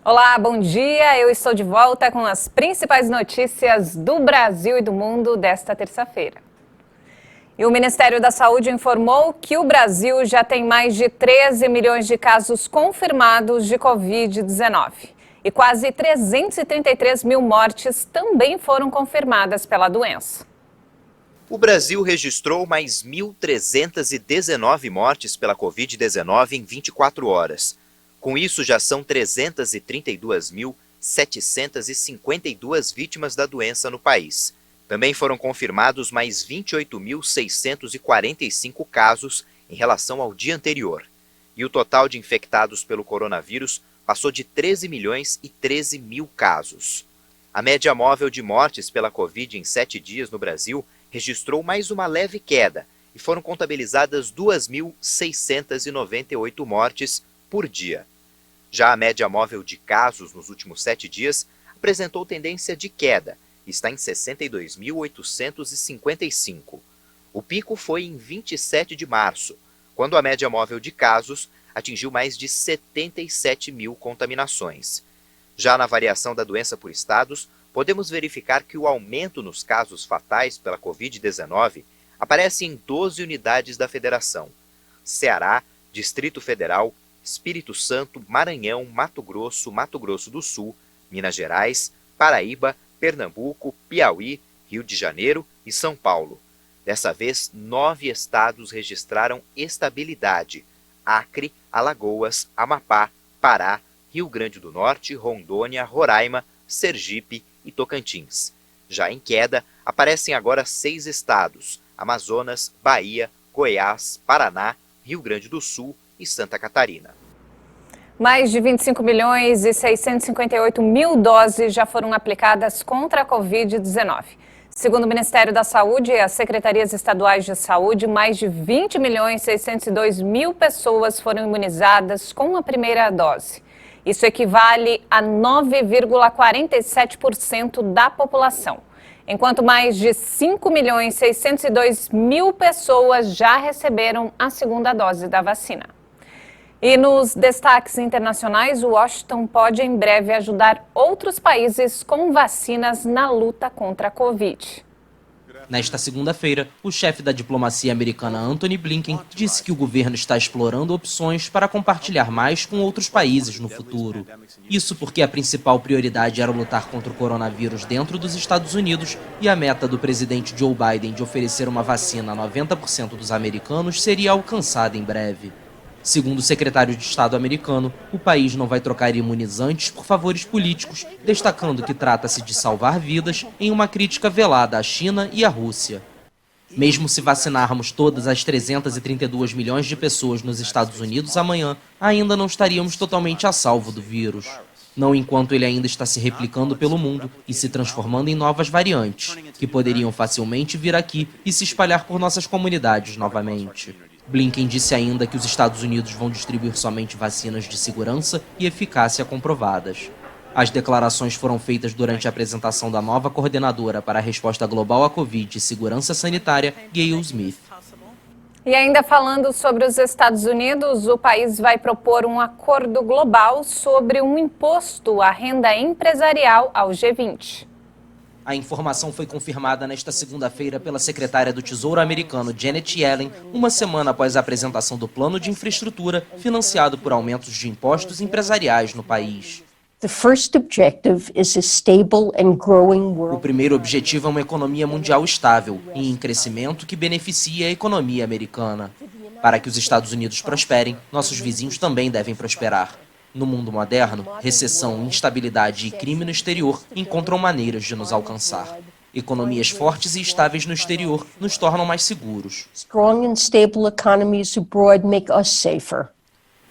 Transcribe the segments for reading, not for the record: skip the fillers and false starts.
Olá, bom dia. Eu estou de volta com as principais notícias do Brasil e do mundo desta terça-feira. E o Ministério da Saúde informou que o Brasil já tem mais de 13 milhões de casos confirmados de Covid-19. E quase 333 mil mortes também foram confirmadas pela doença. O Brasil registrou mais 1.319 mortes pela Covid-19 em 24 horas. Com isso, já são 332.752 vítimas da doença no país. Também foram confirmados mais 28.645 casos em relação ao dia anterior. E o total de infectados pelo coronavírus passou de 13 milhões e 13 mil casos. A média móvel de mortes pela Covid em 7 dias no Brasil registrou mais uma leve queda e foram contabilizadas 2.698 mortes por dia. Já a média móvel de casos nos últimos 7 dias apresentou tendência de queda e está em 62.855. O pico foi em 27 de março, quando a média móvel de casos atingiu mais de 77 mil contaminações. Já na variação da doença por estados, podemos verificar que o aumento nos casos fatais pela Covid-19 aparece em 12 unidades da federação: Ceará, Distrito Federal, Espírito Santo, Maranhão, Mato Grosso do Sul, Minas Gerais, Paraíba, Pernambuco, Piauí, Rio de Janeiro e São Paulo. Dessa vez, 9 estados registraram estabilidade: Acre, Alagoas, Amapá, Pará, Rio Grande do Norte, Rondônia, Roraima, Sergipe e Tocantins. Já em queda, aparecem agora 6 estados: Amazonas, Bahia, Goiás, Paraná, Rio Grande do Sul e Santa Catarina. Mais de 25 milhões e 658 mil doses já foram aplicadas contra a Covid-19. Segundo o Ministério da Saúde e as secretarias estaduais de saúde, mais de 20 milhões e 602 mil pessoas foram imunizadas com a primeira dose. Isso equivale a 9,47% da população, enquanto mais de 5 milhões e 602 mil pessoas já receberam a segunda dose da vacina. E nos destaques internacionais, Washington pode em breve ajudar outros países com vacinas na luta contra a Covid. Nesta segunda-feira, o chefe da diplomacia americana Antony Blinken disse que o governo está explorando opções para compartilhar mais com outros países no futuro. Isso porque a principal prioridade era lutar contra o coronavírus dentro dos Estados Unidos e a meta do presidente Joe Biden de oferecer uma vacina a 90% dos americanos seria alcançada em breve. Segundo o secretário de Estado americano, o país não vai trocar imunizantes por favores políticos, destacando que trata-se de salvar vidas em uma crítica velada à China e à Rússia. Mesmo se vacinarmos todas as 332 milhões de pessoas nos Estados Unidos amanhã, ainda não estaríamos totalmente a salvo do vírus. Não enquanto ele ainda está se replicando pelo mundo e se transformando em novas variantes, que poderiam facilmente vir aqui e se espalhar por nossas comunidades novamente. Blinken disse ainda que os Estados Unidos vão distribuir somente vacinas de segurança e eficácia comprovadas. As declarações foram feitas durante a apresentação da nova coordenadora para a resposta global à Covid e segurança sanitária, Gayle Smith. E ainda falando sobre os Estados Unidos, o país vai propor um acordo global sobre um imposto à renda empresarial ao G20. A informação foi confirmada nesta segunda-feira pela secretária do Tesouro americano Janet Yellen, uma semana após a apresentação do plano de infraestrutura financiado por aumentos de impostos empresariais no país. O primeiro objetivo é uma economia mundial estável e em crescimento que beneficie a economia americana. Para que os Estados Unidos prosperem, nossos vizinhos também devem prosperar. No mundo moderno, recessão, instabilidade e crime no exterior encontram maneiras de nos alcançar. Economias fortes e estáveis no exterior nos tornam mais seguros.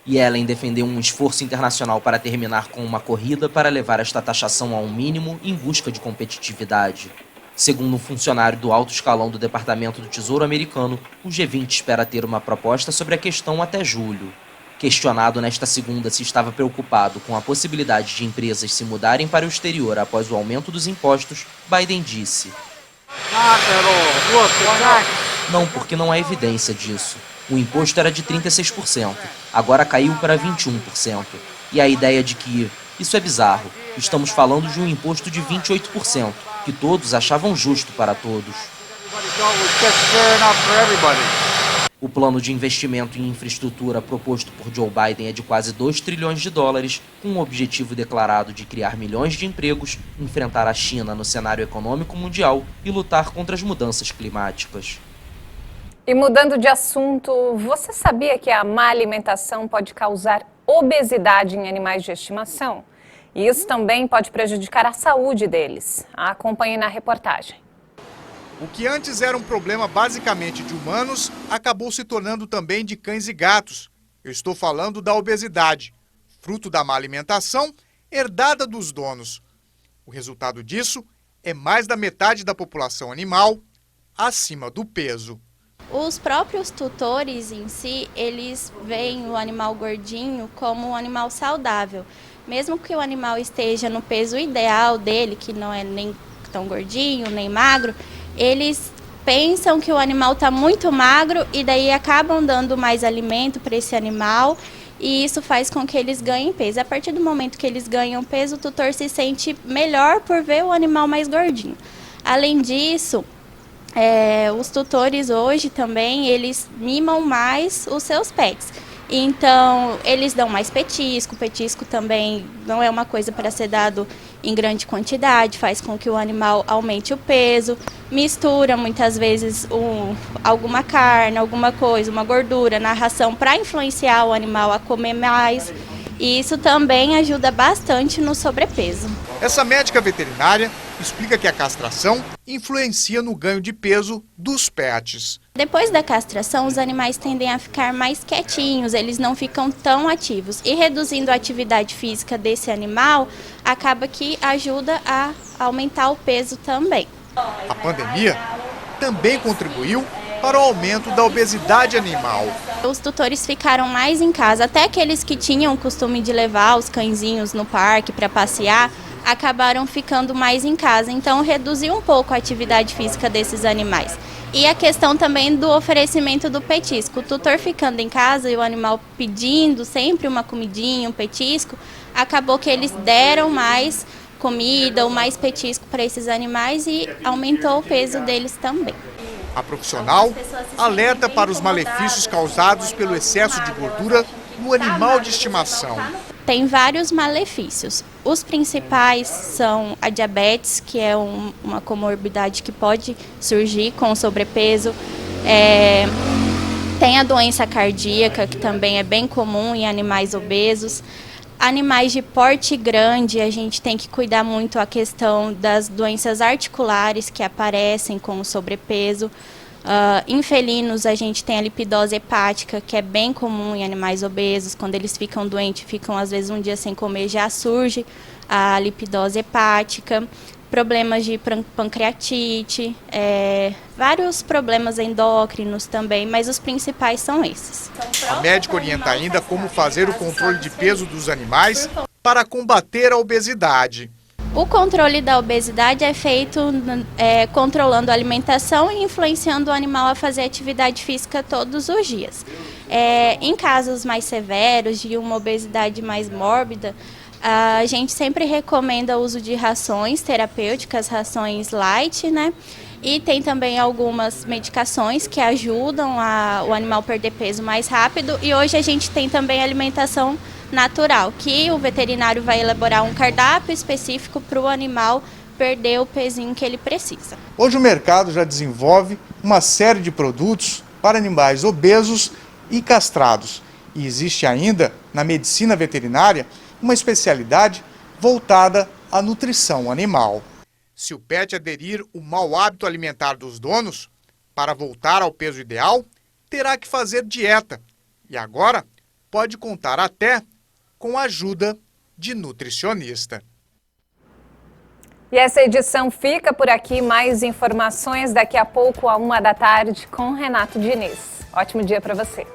Yellen defendeu um esforço internacional para terminar com uma corrida para levar esta taxação a um mínimo em busca de competitividade. Segundo um funcionário do alto escalão do Departamento do Tesouro americano, o G20 espera ter uma proposta sobre a questão até julho. Questionado nesta segunda se estava preocupado com a possibilidade de empresas se mudarem para o exterior após o aumento dos impostos, Biden disse: "Não, porque não há evidência disso. O imposto era de 36%, agora caiu para 21%. E a ideia de que Isso é bizarro. Estamos falando de um imposto de 28%, que todos achavam justo para todos. O plano de investimento em infraestrutura proposto por Joe Biden é de quase 2 trilhões de dólares, com o objetivo declarado de criar milhões de empregos, enfrentar a China no cenário econômico mundial e lutar contra as mudanças climáticas. E mudando de assunto, você sabia que a má alimentação pode causar obesidade em animais de estimação? E isso também pode prejudicar a saúde deles. Acompanhe na reportagem. O que antes era um problema basicamente de humanos, acabou se tornando também de cães e gatos. Eu estou falando da obesidade, fruto da má alimentação herdada dos donos. O resultado disso é mais da metade da população animal acima do peso. Os próprios tutores em si, eles veem o animal gordinho como um animal saudável. Mesmo que o animal esteja no peso ideal dele, que não é nem tão gordinho, nem magro, eles pensam que o animal está muito magro e daí acabam dando mais alimento para esse animal e isso faz com que eles ganhem peso. A partir do momento que eles ganham peso, o tutor se sente melhor por ver o animal mais gordinho. Além disso, os tutores hoje também, eles mimam mais os seus pets. Então, eles dão mais petisco. O petisco também não é uma coisa para ser dado em grande quantidade, faz com que o animal aumente o peso, mistura muitas vezes alguma carne, alguma coisa, uma gordura na ração para influenciar o animal a comer mais. E isso também ajuda bastante no sobrepeso. Essa médica veterinária explica que a castração influencia no ganho de peso dos pets. Depois da castração, os animais tendem a ficar mais quietinhos, eles não ficam tão ativos. E reduzindo a atividade física desse animal, acaba que ajuda a aumentar o peso também. A pandemia também contribuiu para o aumento da obesidade animal. Os tutores ficaram mais em casa, até aqueles que tinham o costume de levar os cãezinhos no parque para passear, acabaram ficando mais em casa, então reduziu um pouco a atividade física desses animais. E a questão também do oferecimento do petisco. O tutor ficando em casa e o animal pedindo sempre uma comidinha, um petisco, acabou que eles deram mais comida ou mais petisco para esses animais e aumentou o peso deles também. A profissional alerta para os malefícios causados pelo excesso de gordura no animal de estimação. Tem vários malefícios. Os principais são a diabetes, que é uma comorbidade que pode surgir com o sobrepeso. Tem a doença cardíaca, que também é bem comum em animais obesos. Animais de porte grande, a gente tem que cuidar muito a questão das doenças articulares que aparecem com o sobrepeso. Em felinos, a gente tem a lipidose hepática, que é bem comum em animais obesos. Quando eles ficam doentes, ficam às vezes um dia sem comer, já surge a lipidose hepática. Problemas de pancreatite, vários problemas endócrinos também, mas os principais são esses. A médica orienta ainda como fazer o controle de peso dos animais para combater a obesidade. O controle da obesidade é feito controlando a alimentação e influenciando o animal a fazer atividade física todos os dias. Em casos mais severos, de uma obesidade mais mórbida, a gente sempre recomenda o uso de rações terapêuticas, rações light, né? E tem também algumas medicações que ajudam o animal a perder peso mais rápido. E hoje a gente tem também alimentação natural, que o veterinário vai elaborar um cardápio específico para o animal perder o pezinho que ele precisa. Hoje o mercado já desenvolve uma série de produtos para animais obesos e castrados. E existe ainda, na medicina veterinária, uma especialidade voltada à nutrição animal. Se o pet aderir o mau hábito alimentar dos donos, para voltar ao peso ideal, terá que fazer dieta. E agora pode contar até com a ajuda de nutricionista. E essa edição fica por aqui. Mais informações daqui a pouco, à 1h da tarde, com Renato Diniz. Ótimo dia para você.